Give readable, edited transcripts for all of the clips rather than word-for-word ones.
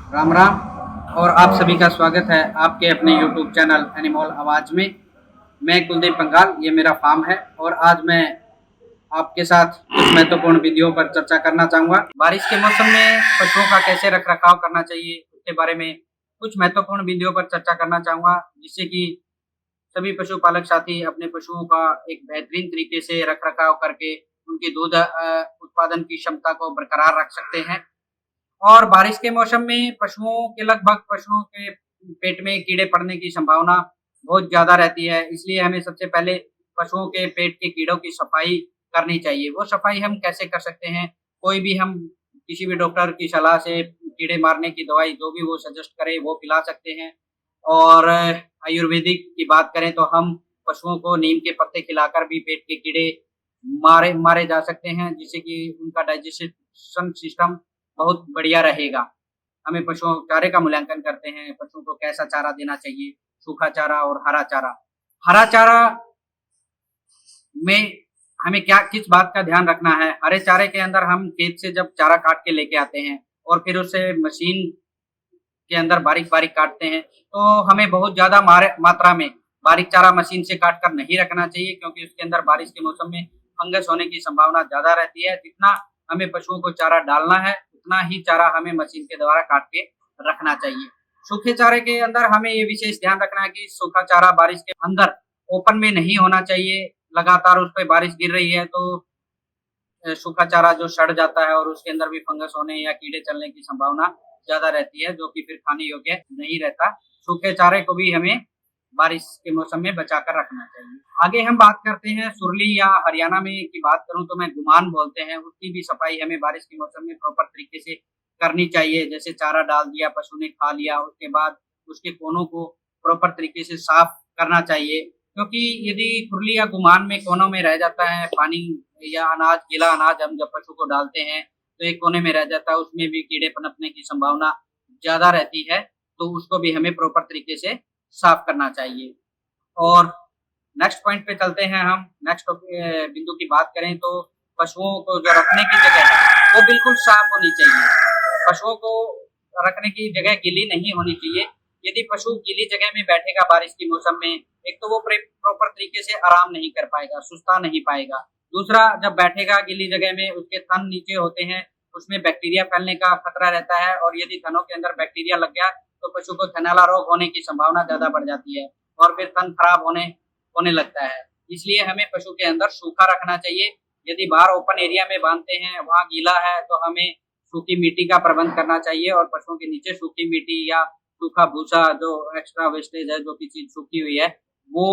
राम राम। और आप सभी का स्वागत है आपके अपने यूट्यूब चैनल एनिमल आवाज में। मैं कुलदीप पंगाल, ये मेरा फार्म है और आज मैं आपके साथ कुछ महत्वपूर्ण विधियों पर चर्चा करना चाहूँगा। बारिश के मौसम में पशुओं का कैसे रखरखाव करना चाहिए, उसके बारे में कुछ महत्वपूर्ण विधियों पर चर्चा करना चाहूँगा, जिससे कि सभी पशुपालक साथी अपने पशुओं का एक बेहतरीन तरीके से रखरखाव करके उनकी दूध उत्पादन की क्षमता को बरकरार रख सकते हैं। और बारिश के मौसम में पशुओं के पेट में कीड़े पड़ने की संभावना बहुत ज़्यादा रहती है, इसलिए हमें सबसे पहले पशुओं के पेट के कीड़ों की सफाई करनी चाहिए। वो सफाई हम कैसे कर सकते हैं? कोई भी हम किसी भी डॉक्टर की सलाह से कीड़े मारने की दवाई जो भी वो सजेस्ट करे वो पिला सकते हैं। और आयुर्वेदिक की बात करें तो हम पशुओं को नीम के पत्ते खिलाकर भी पेट के कीड़े मारे मारे जा सकते हैं, जिससे कि उनका डाइजेशन सिस्टम बहुत बढ़िया रहेगा। हमें पशुओं चारे का मूल्यांकन करते हैं, पशुओं को कैसा चारा देना चाहिए, सूखा चारा और हरा चारा। हरा चारा में हमें क्या किस बात का ध्यान रखना है? हरे चारे के अंदर हम खेत से जब चारा काट के लेके आते हैं और फिर उसे मशीन के अंदर बारीक-बारीक काटते हैं, तो हमें बहुत ज़्यादा मात्रा में बारीक चारा मशीन से काट कर नहीं रखना चाहिए, क्योंकि उसके अंदर बारिश के मौसम में फंगस होने की संभावना ज़्यादा रहती है। जितना हमें पशुओं को चारा डालना है, उतना ही चारा हमें मशीन के द्वारा काट के रखना चाहिए। सूखे चारे के अंदर हमें ये विशेष ध्यान रखना है कि सूखा चारा बारिश के अंदर ओपन में नहीं होना चाहिए। लगातार उस पे बारिश गिर रही है तो सूखा चारा जो सड़ जाता है और उसके अंदर भी फंगस होने या कीड़े चलने की संभावना ज़्यादा रहती है, जो कि फिर खाने योग्य नहीं रहता। सूखे चारे को भी हमें बारिश के मौसम में बचाकर रखना चाहिए। आगे हम बात करते हैं सुरली या हरियाणा में की बात करूँ तो मैं गुमान बोलते हैं, उसकी भी सफाई हमें बारिश के मौसम में प्रॉपर तरीके से करनी चाहिए। जैसे चारा डाल दिया, पशु ने खा लिया, उसके बाद उसके कोनों को प्रॉपर तरीके से साफ करना चाहिए। क्योंकि यदि खुरली या गुमान में कोनों में रह जाता है पानी या अनाज, गीला अनाज हम जब पशु को डालते हैं, तो एक कोने में रह जाता है, उसमें भी कीड़े पनपने की संभावना ज़्यादा रहती है, तो उसको भी हमें प्रॉपर तरीके से साफ करना चाहिए। और नेक्स्ट पॉइंट पे चलते हैं हम, नेक्स्ट बिंदु की बात करें तो पशुओं को जो रखने की जगह है, वो बिल्कुल साफ होनी चाहिए। पशुओं को रखने की जगह गीली नहीं होनी चाहिए। यदि पशु गीली जगह में बैठेगा बारिश के मौसम में, एक तो वो प्रॉपर तरीके से आराम नहीं कर पाएगा, सुस्ता नहीं पाएगा। दूसरा, जब बैठेगा गीली जगह में, उसके थन नीचे होते हैं, उसमें बैक्टीरिया फैलने का खतरा रहता है और यदि थनों के अंदर बैक्टीरिया लग गया, तो पशु को थनैला रोग होने की संभावना ज़्यादा बढ़ जाती है और फिर थन खराब होने लगता है। इसलिए हमें पशु के अंदर सूखा रखना चाहिए। यदि बाहर ओपन एरिया में बांधते हैं, वहाँ गीला है, तो हमें सूखी मिट्टी का प्रबंध करना चाहिए और पशुओं के नीचे सूखी मिट्टी या सूखा भूसा जो एक्स्ट्रा वेस्टेज है, जो कि चीज़ सूखी हुई है, वो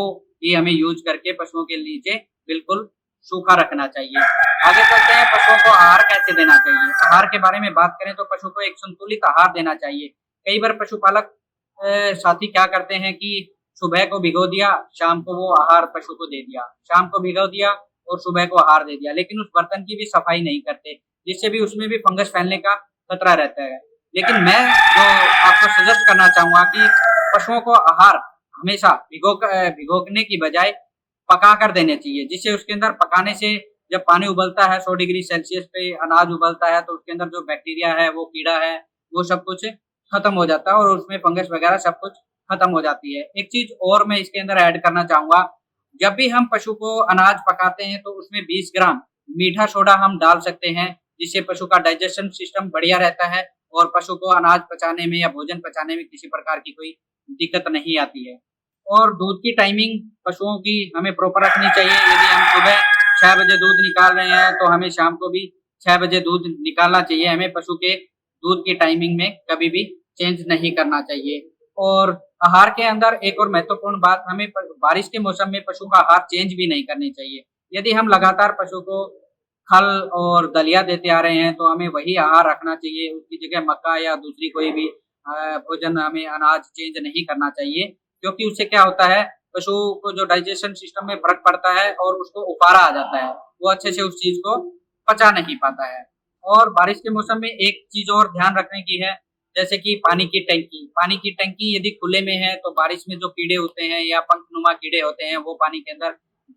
ही हमें यूज़ करके पशुओं के नीचे बिल्कुल सूखा रखना चाहिए। आगे चलते हैं, पशुओं को आहार कैसे देना चाहिए? आहार के बारे में बात करें तो पशु को एक संतुलित आहार देना चाहिए। कई बार पशुपालक साथी क्या करते हैं कि सुबह को भिगो दिया, शाम को वो आहार पशु को दे दिया, शाम को भिगो दिया और सुबह को आहार दे दिया, लेकिन उस बर्तन की भी सफाई नहीं करते, जिससे भी उसमें भी फंगस फैलने का खतरा रहता है। लेकिन मैं जो आपको सजेस्ट करना चाहूँगा कि पशुओं को आहार हमेशा भिगोने की बजाय पका कर देने चाहिए, जिससे उसके अंदर पकाने से जब पानी उबलता है 100 डिग्री सेल्सियस पे अनाज उबलता है, तो उसके अंदर जो बैक्टीरिया है, वो कीड़ा है, वो सब कुछ खत्म हो जाता है और उसमें फंगस वगैरह सब कुछ खत्म हो जाती है। एक चीज़ और मैं इसके अंदर ऐड करना चाहूँगा, जब भी हम पशु को अनाज पकाते हैं तो उसमें 20 ग्राम मीठा सोडा हम डाल सकते हैं, जिससे पशु का डाइजेशन सिस्टम बढ़िया रहता है और पशु को अनाज पचाने में या भोजन पचाने में किसी प्रकार की कोई दिक्कत नहीं आती है। और दूध की टाइमिंग पशुओं की हमें प्रॉपर रखनी चाहिए। यदि हम सुबह 6 बजे दूध निकाल रहे हैं, तो हमें शाम को भी 6 बजे दूध निकालना चाहिए। हमें पशु के दूध की टाइमिंग में कभी भी चेंज नहीं करना चाहिए। और आहार के अंदर एक और महत्वपूर्ण बात, हमें बारिश के मौसम में पशु का आहार चेंज भी नहीं करनी चाहिए। यदि हम लगातार पशु को खल और दलिया देते आ रहे हैं, तो हमें वही आहार रखना चाहिए। उसकी जगह मक्का या दूसरी कोई भी भोजन, हमें अनाज चेंज नहीं करना चाहिए, क्योंकि उससे क्या होता है, पशु को जो डाइजेशन सिस्टम में फ़र्क पड़ता है और उसको उफारा आ जाता है। वो अच्छे से उस चीज़ को पचा नहीं पाता है। और बारिश के मौसम में एक चीज़ और ध्यान रखने की है, जैसे कि पानी की टंकी। पानी की टंकी यदि खुले में है, तो बारिश में जो कीड़े होते हैं या पंखनुमा कीड़े होते हैं, वो पानी के अंदर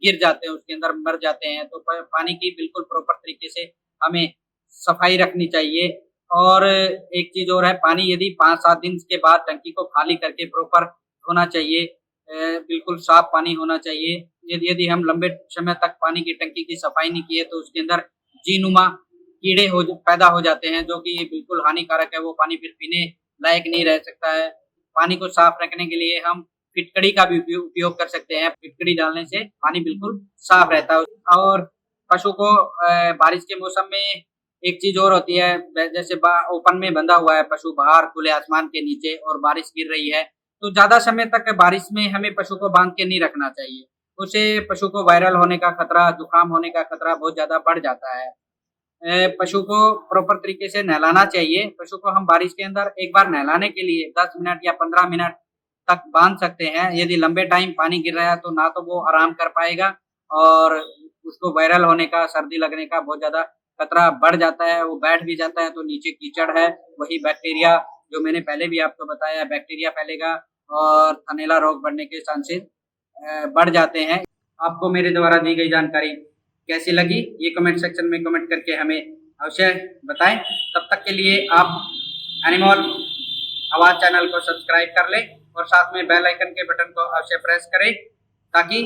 गिर जाते हैं, उसके अंदर मर जाते हैं। तो प पानी की बिल्कुल प्रॉपर तरीके से हमें सफाई रखनी चाहिए। और एक चीज़ और है, पानी यदि 5-7 दिन के बाद टंकी को खाली करके प्रॉपर धोना चाहिए। बिल्कुल साफ पानी होना चाहिए। यदि यदि हम लंबे समय तक पानी की टंकी की सफाई नहीं किए तो उसके अंदर जीनुमा कीड़े पैदा हो जाते हैं, जो कि बिल्कुल हानिकारक है। वो पानी फिर पीने लायक नहीं रह सकता है। पानी को साफ रखने के लिए हम फिटकड़ी का भी उपयोग कर सकते हैं। फिटकड़ी डालने से पानी बिल्कुल साफ रहता है। और पशु को बारिश के मौसम में एक चीज़ और होती है, जैसे ओपन में बंधा हुआ है पशु बाहर खुले आसमान के नीचे और बारिश गिर रही है, तो ज़्यादा समय तक बारिश में हमें पशु को बाँध के नहीं रखना चाहिए। उससे पशु को वायरल होने का खतरा, जुकाम होने का खतरा बहुत ज़्यादा बढ़ जाता है। पशु को प्रॉपर तरीके से नहलाना चाहिए। पशु को हम बारिश के अंदर एक बार नहलाने के लिए 10 मिनट या 15 मिनट तक बाँध सकते हैं। यदि लंबे टाइम पानी गिर रहा है तो ना तो वो आराम कर पाएगा और उसको वायरल होने का, सर्दी लगने का बहुत ज़्यादा खतरा बढ़ जाता है। वो बैठ भी जाता है तो नीचे कीचड़ है, वही बैक्टीरिया जो मैंने पहले भी आपको बताया, बैक्टीरिया फैलेगा और थनैला रोग बढ़ने के चांसेस बढ़ जाते हैं। आपको मेरे द्वारा दी गई जानकारी कैसी लगी, ये कमेंट सेक्शन में कमेंट करके हमें अवश्य बताएं। तब तक के लिए आप एनिमल आवाज़ चैनल को सब्सक्राइब कर लें और साथ में बेल आइकन के बटन को अवश्य प्रेस करें, ताकि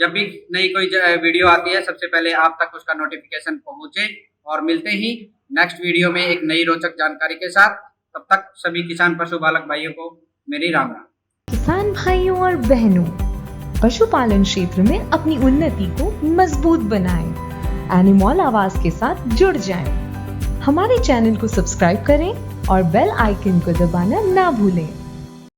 जब भी नई कोई वीडियो आती है सबसे पहले आप तक उसका नोटिफिकेशन पहुंचे। और मिलते ही नेक्स्ट वीडियो में एक नई रोचक जानकारी के साथ। तब तक सभी किसान पशुपालक भाइयों को मेरी राम राम। किसान भाइयों और बहनों, पशुपालन क्षेत्र में अपनी उन्नति को मजबूत बनाएं। एनिमल आवाज के साथ जुड़ जाएं। हमारे चैनल को सब्सक्राइब करें और बेल आइकन को दबाना ना भूलें।